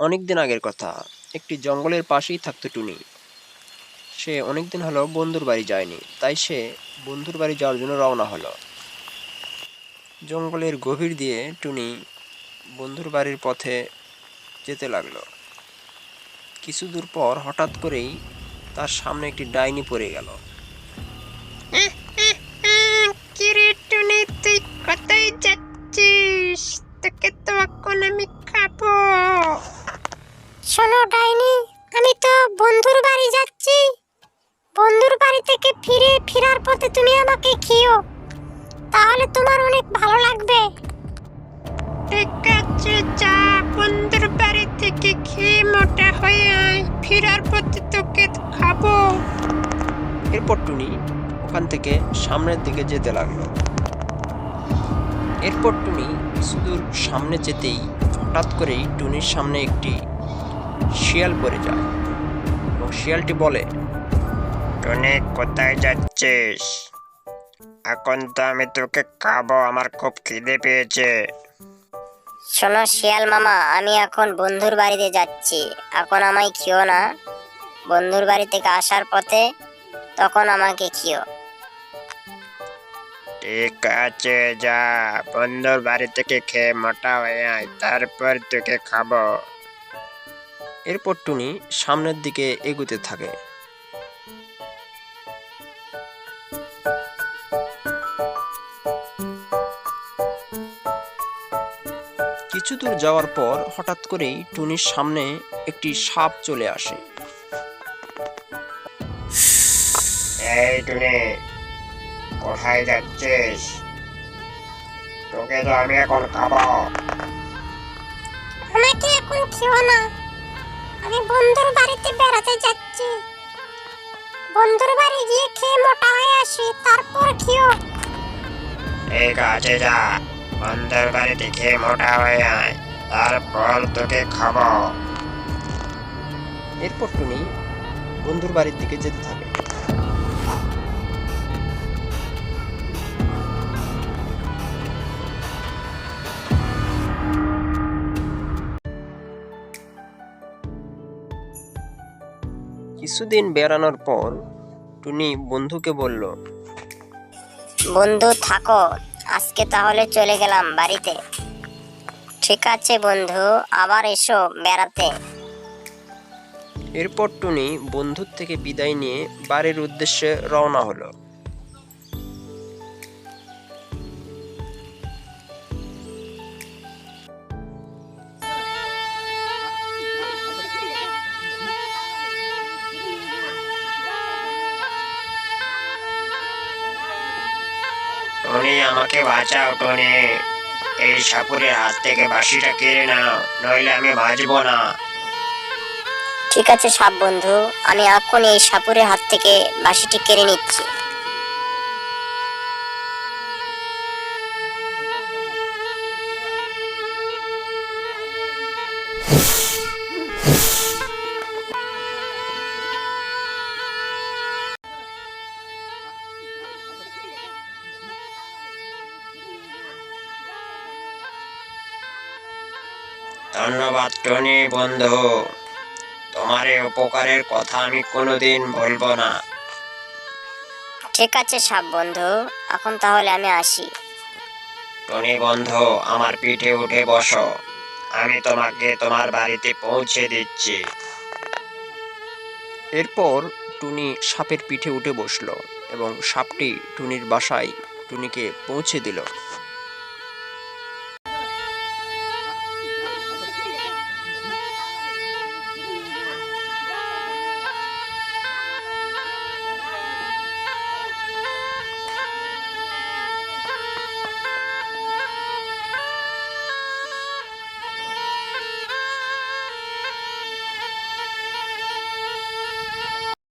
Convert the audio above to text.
অনেকদিন আগের কথা। একটি জঙ্গলের পাশেই থাকতো টুনি। সে অনেকদিন হলো বন্ধুর বাড়ি যায়নি, তাই সে বন্ধুর বাড়ি যাওয়ার জন্য রওনা হলো। জঙ্গলের গভীর দিয়ে টুনি বন্ধুর বাড়ির পথে যেতে লাগলো। কিছু দূর পর হঠাৎ করেই তার সামনে একটি ডাইনি পড়ে গেল। কিরে টুনি, তুই কোথায় যাচ্ছিস? তোকে তো এখন আমি খাবো। শোনো ডাইনি, আমি তো বন্ধুর বাড়ি যাচ্ছি। বন্ধুর বাড়ি থেকে ফেরার পথে তুমি আমাকে খেও, তাহলে তোমার অনেক ভালো লাগবে। ঠিক আছে, যা, বন্ধুর বাড়ি থেকে খেয়ে মোটা হয়ে আয়, ফেরার পথে তোকে খাবো। এরপর টুনি ওখান থেকে সামনের দিকে যেতে লাগলো। এরপর টুনি কিছু দূর সামনে যেতেই হঠাৎ করেই টুনির সামনে একটি শিয়াল পড়ে যায় এবং শিয়ালটি বলে, টুনি, কোথায় যাচ্ছিস? এখন তো আমি তোকে খাবো, আমার খুব খিদে পেয়েছে। শোনো শিয়াল মামা, আমি এখন বন্ধুর বাড়িতে যাচ্ছি, এখন আমায় খেও না। বন্ধুর বাড়ি থেকে আসার পথে তখন আমাকে খেও। ঠিক আছে, যা, বন্ধুর বাড়ি থেকে খেয়ে মোটা হয়ে আয়, তারপর তোকে খাবো। এরপর টুনি সামনের দিকে এগুতে থাকে। কিছু দূর যাওয়ার পর হঠাৎ করেই টুনির সামনে একটি সাপ চলে আসে। এই টুনি, কোথায় যাচ্ছিস? তোকে তো আমি এখন খাবো। আমাকে এখন খেও না, আমি বন্ধুর বাড়িতে বেড়াতে যাচ্ছি। বন্ধুর বাড়ি গিয়ে খেয়ে মোটা হয়ে আসি, তারপর খেও। ঠিক আছে, যা, বন্ধুর বাড়িতে খেয়ে মোটা হয়ে আয়, তারপর তোকে খাবো। এরপর টুনি বন্ধুর বাড়ির দিকে যেতে থাকে। কিছুদিন বেড়ানোর পর টুনি বন্ধুকে বলল, বন্ধু থাকো, আজকে তাহলে চলে গেলাম বাড়িতে। ঠিক আছে বন্ধু, আবার এসো বেড়াতে। এরপর টুনি বন্ধুর থেকে বিদায় নিয়ে বাড়ির উদ্দেশ্যে রওনা হলো। টনি, আমাকে বাঁচাও টনি, এই সাপুরের হাত থেকে বাঁশিটা কেড়ে নাও, নইলে আমি বাঁচবো না। ঠিক আছে সাপ বন্ধু, আমি এখন এই সাপুরের হাত থেকে বাঁশিটি কেড়ে নিচ্ছি। ধন্যবাদ টনি বন্ধু, তোমার এই উপকারের কথা আমি কোনোদিন ভুলবো না। ঠিক আছে সাপ বন্ধু, এখন তাহলে আমি আসি। টনি বন্ধু, আমার পিঠে উঠে বসো, আমি তোমাকে তোমার বাড়িতে পৌঁছে দিচ্ছি। এরপর টুনি সাপের পিঠে উঠে বসলো এবং সাপটি টুনির বাসায় টুনিকে পৌঁছে দিল।